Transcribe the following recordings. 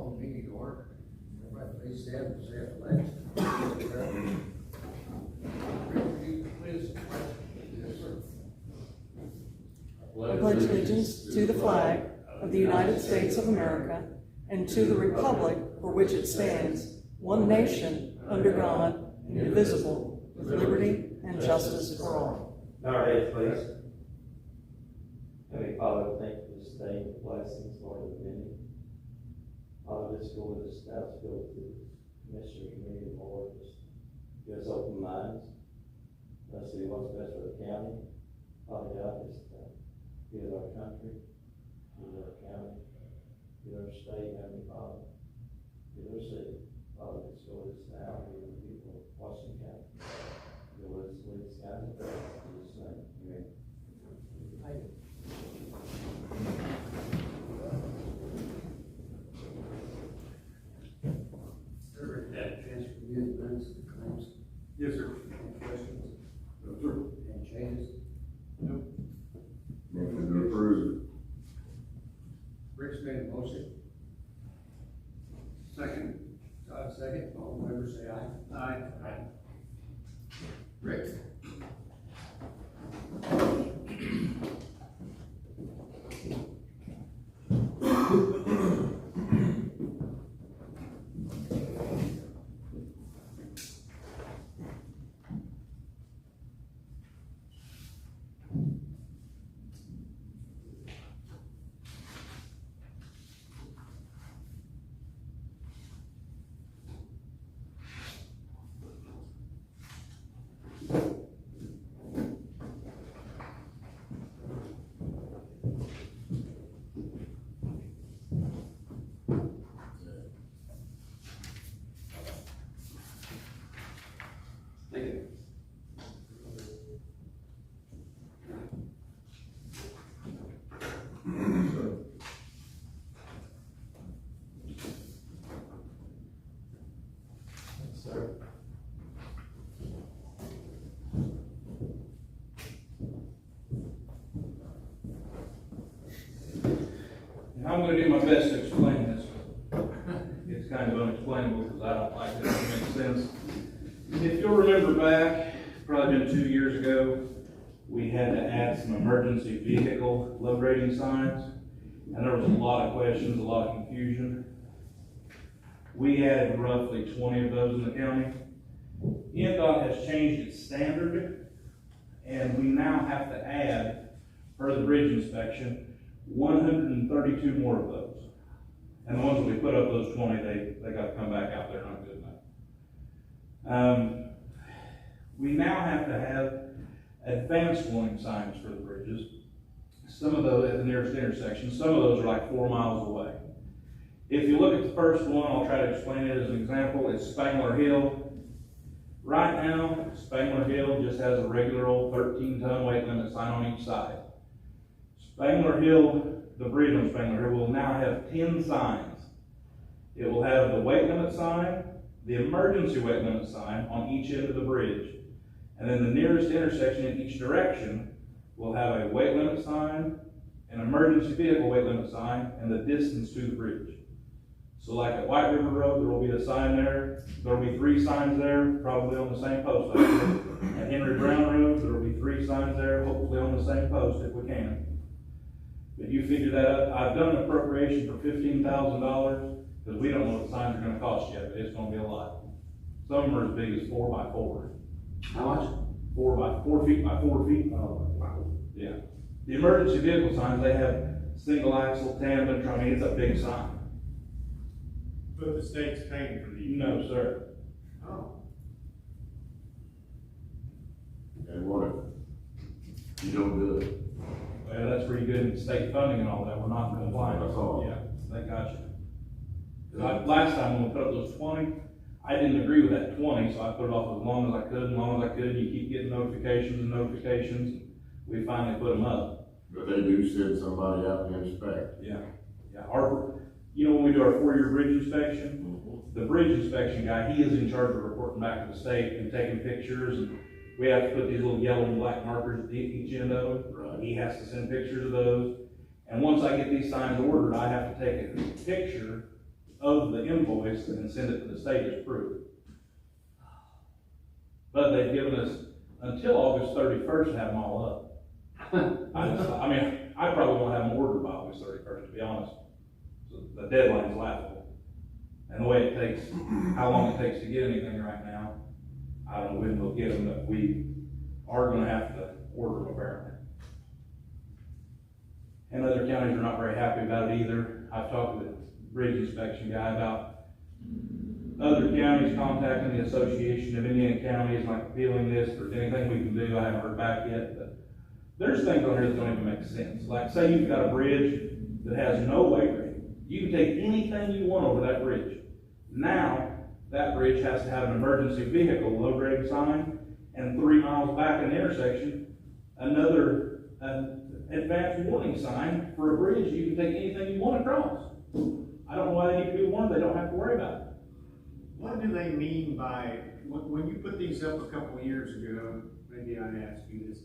call the meeting to order. Everybody please stand and say a pledge. Please. Yes, sir. I pledge allegiance to the flag of the United States of America and to the republic for which it stands, one nation, under God, indivisible, with liberty and justice for all. Bow our heads, please. Heavenly Father, thank you for this day, the blessings, Lord, of many. Father, just go with us now, go with the commissioner committee, Lord, just give us open minds. Let's see what's best for the county. Father God, just give our country, give our county, give our state, Heavenly Father, give our city. Father, just go with us now, give the people of Washington County. Go with us, lead us, guide us, in Jesus' name, amen. Everybody had a chance to review the minutes of the claims. Yes, sir. Any questions? No, sir. Any changes? Nope. Motion to approve. Rick's made a motion. Second. Todd second. All in favor say aye. Aye. Rick? Thank you. Yes, sir. And I'm gonna do my best to explain this. It's kind of unexplainable because I don't like it, it doesn't make sense. If you'll remember back, probably been 2 years ago, we had to add some emergency vehicle load rating signs. And there was a lot of questions, a lot of confusion. We had roughly 20 of those in the county. NDOT has changed its standard, and we now have to add, per the bridge inspection, 132 more of those. And the ones that we put up, those 20, they got to come back out, they're not good enough. We now have to have advanced warning signs for the bridges. Some of those at the nearest intersection, some of those are like 4 miles away. If you look at the first one, I'll try to explain it as an example, it's Spangler Hill. Right now, Spangler Hill just has a regular old 13-ton weight limit sign on each side. Spangler Hill, the bridge on Spangler Hill, will now have 10 signs. It will have the weight limit sign, the emergency weight limit sign on each end of the bridge. And then the nearest intersection in each direction will have a weight limit sign, an emergency vehicle weight limit sign, and the distance to the bridge. So like at White River Road, there will be a sign there. There will be 3 signs there, probably on the same post. At Henry Brown Road, there will be 3 signs there, hopefully on the same post if we can. But you figure that up. I've done an appropriation for $15,000 because we don't know what the signs are going to cost yet, but it's going to be a lot. Some of them are as big as 4 by 4. How much? 4 feet by 4 feet. Oh, wow. Yeah. The emergency vehicle signs, they have single axle, tandem, I mean, it's a big sign. But the state's paying for these. No, sir. Oh. And what if you don't do it? Well, that's where you get into state funding and all that, we're not compliant. That's all. Yeah, they got you. 'Cause last time when we put up those 20, I didn't agree with that 20, so I put it off as long as I could, you keep getting notifications and notifications. We finally put them up. But they do send somebody out to inspect. Yeah, yeah, you know, when we do our 4-year bridge inspection, the bridge inspection guy, he is in charge of reporting back to the state and taking pictures, and we have to put these little yellow and black markers at each end of it. Right. He has to send pictures of those, and once I get these signs ordered, I have to take a picture of the invoice and send it to the state as proof. But they've given us until August 31st to have them all up. I mean, I probably won't have them ordered by August 31st, to be honest. So the deadline's laughable. And the way it takes, how long it takes to get anything right now, I don't know when we'll get them, but we are gonna have to order them apparently. And other counties are not very happy about it either. I've talked to the bridge inspection guy about other counties contacting the Association of Indiana Counties, like appealing this, if there's anything we can do. I haven't heard back yet, but there's things on here that don't even make sense. Like, say you've got a bridge that has no weight rating. You can take anything you want over that bridge. Now, that bridge has to have an emergency vehicle low-grade sign, and 3 miles back in the intersection, another advanced warning sign for a bridge. You can take anything you want across. I don't know why they need to be warned. They don't have to worry about it. What do they mean by, when you put these up a couple of years ago, maybe I asked you this,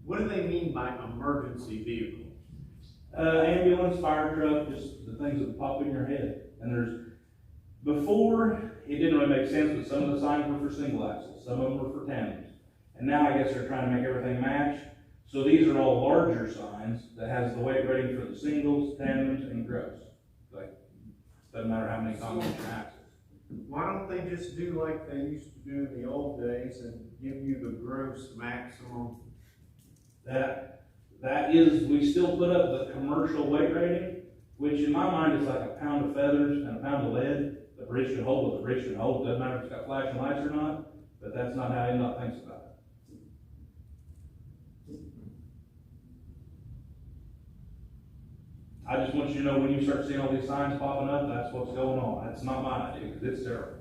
what do they mean by emergency vehicle? Ambulance, fire truck, just the things that pop in your head. And before, it didn't really make sense, but some of the signs were for single axles, some of them were for tandems. And now I guess they're trying to make everything match. So these are all larger signs that has the weight rating for the singles, tandems, and gross. Like, doesn't matter how many combination axles. Why don't they just do like they used to do in the old days and give you the gross maximum? That is, we still put up the commercial weight rating, which in my mind is like a pound of feathers and a pound of lead. The bridge can hold what the bridge can hold. Doesn't matter if it's got flashing lights or not, but that's not how NDOT thinks about it. I just want you to know when you start seeing all these signs popping up, that's what's going on. That's not my idea, because it's terrible.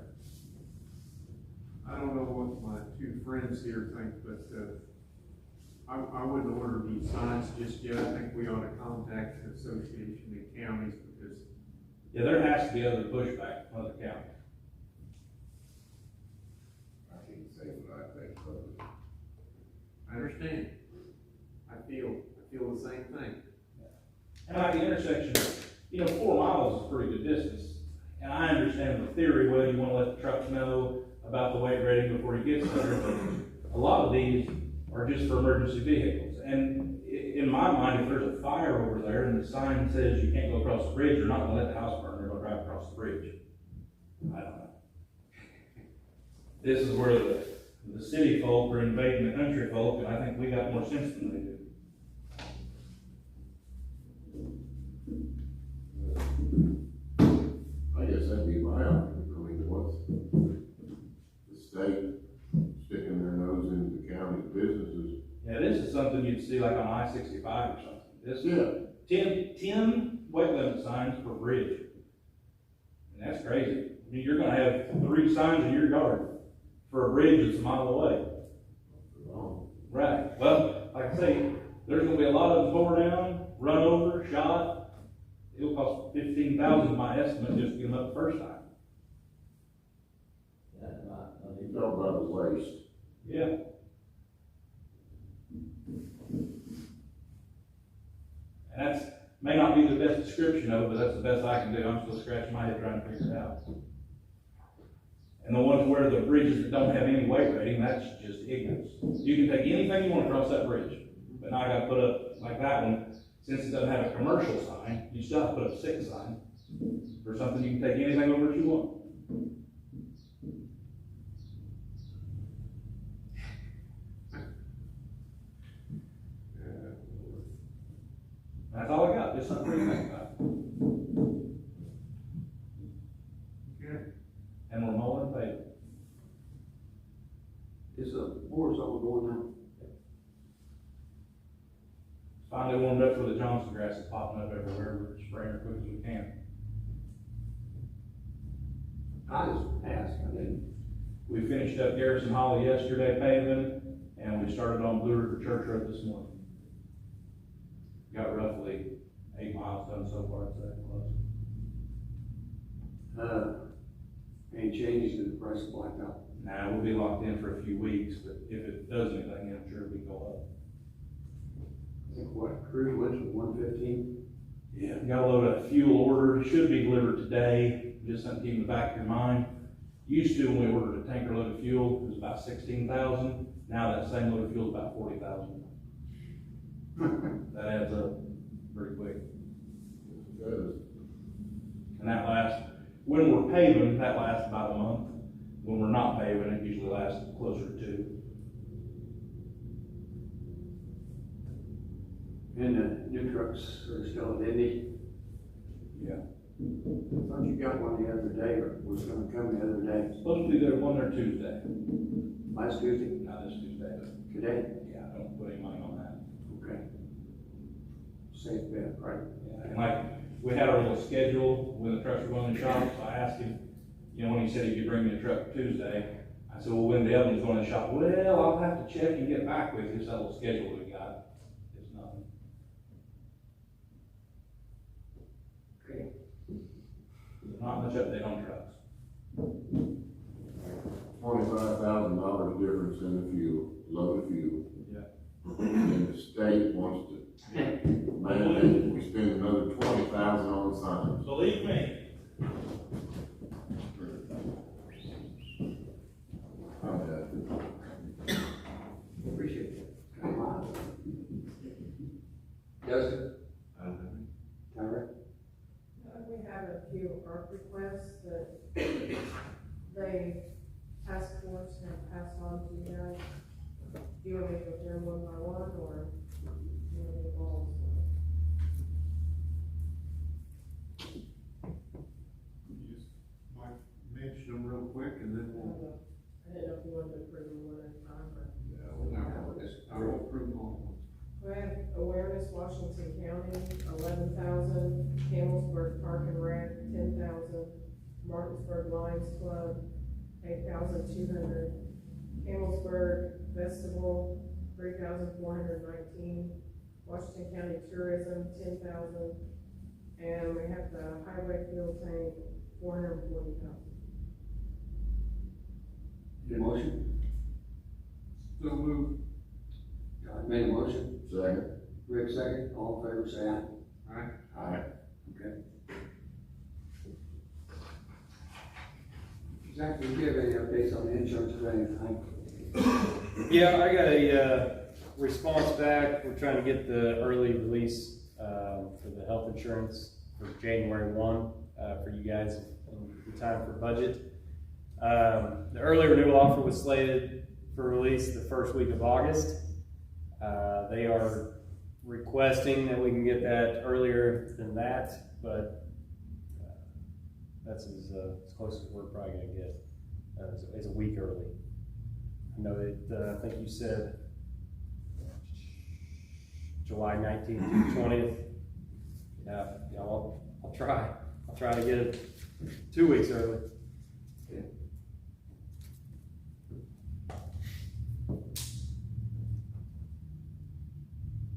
I don't know what my two friends here think, but I wouldn't order these signs just yet. I think we ought to contact the Association of Counties because. Yeah, there has to be other pushback from other counties. I can't say what I think, but I understand. I feel the same thing. And like the intersection, 4 miles is a pretty good distance. And I understand the theory, well, you want to let the trucks know about the weight rating before he gets there, but a lot of these are just for emergency vehicles. And in my mind, if there's a fire over there and the sign says you can't go across the bridge, they're not going to let the house burn, they're going to drive across the bridge. I don't know. This is where the city folk are invading the country folk, and I think we got more sense than they do. I guess that'd be my argument. I mean, what's the state sticking their nose into the county's businesses? Yeah, this is something you'd see like on I-65 or something. This Yeah. 10 weight limit signs per bridge. And that's crazy. I mean, you're gonna have 3 signs in your yard for a bridge that's a mile away. Wrong. Right. Well, like I say, there's gonna be a lot of them tore down, run over, shot. It'll cost $15,000, my estimate, just to get them up the first time. You talk about the waste. Yeah. And that's, may not be the best description of it, but that's the best I can do. I'm still scratching my head trying to figure it out. And the ones where the bridges that don't have any weight rating, that's just ignorance. You can take anything you want across that bridge, but now I gotta put up, like that one, since it doesn't have a commercial sign, you still have to put up a 6 sign for something you can take anything over that you want. That's all I got, just something to think about. Okay. And we're mowing pavement. Is Moore's over going now? Finally warmed up where the Johnson grass is popping up everywhere. We're spraying as quick as we can. I just asked, I didn't. We finished up Garrison Hollow yesterday paving, and we started on Blue River Church Road this morning. Got roughly 8 miles done so far, it's that close. Any changes in the price of blacktop? Now, we'll be locked in for a few weeks, but if it does anything, I'm sure we go up. I think what, Cruise went to 115? Yeah, we got a load of fuel order, should be delivered today, just something to keep in the back of your mind. Used to, when we ordered a tanker load of fuel, it was about 16,000, now that same load of fuel is about 40,000. That adds up pretty quick. And that lasts, when we're paving, that lasts about a month. When we're not paving, it usually lasts closer to 2. And the new trucks are still at Indy. Yeah. Thought you got one the other day, or was gonna come the other day, Supposed to be there one there Tuesday, last Tuesday, not this Tuesday, but today? yeah, don't put any money on that. Okay. Safe bet, right? Yeah, and like, we had our little schedule when the trucks were going in the shop, so I asked him, you know, when he said he could bring me a truck Tuesday, I said, well, when the other one's going in the shop, well, I'll have to check and get back with you, so that little schedule we got is nothing. Okay. Not much update on trucks. $25,000 difference in the fuel, load of fuel. Yeah. And the state wants to mandate we spend another $20,000 on signs. Believe me. I'm done. Appreciate it. Come on. Justin? Tyra? We have a few ARP requests that they, task force, have passed on to you guys. Do you want me to go through them one by one, or do you want me to go all? You just might mention them real quick and then we'll, I didn't know if you wanted to approve them one at a time, or. I will approve all of them. We have Awareness Washington County, 11,000, Campbellsburg Park and Rec, 10,000, Martinsburg Lions Club, 8,200, Campbellsburg Festival, 3,419, Washington County Tourism, 10,000, and we have the Highway Fuel Tank, 440,000. Need a motion? So move. God made a motion. Second. Rick second. All in favor, say aye. Aye. Aye. Okay. Zach, do you have any updates on the insurance or anything? Yeah, I got a response back. We're trying to get the early release for the health insurance for January 1 for you guys in time for budget. The early renewal offer was slated for release the first week of August. They are requesting that we can get that earlier than that, but that's as close as we're probably going to get. It's a week early. I know that, I think you said July 19th through 20th. Yeah, I'll try. I'll try to get it 2 weeks early. Yeah.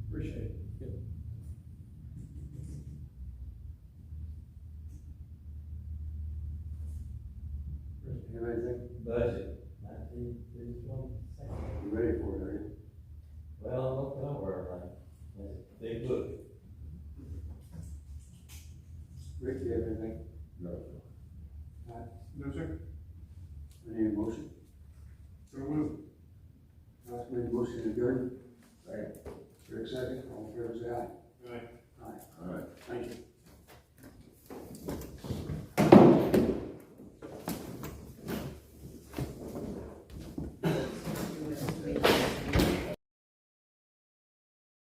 Appreciate it. Good. Have anything? Budget, 19 through 22. You ready for it, are you? Well, I'm looking over everything. It's a big book. Rick, do you have anything? No. No, sir. Any motion?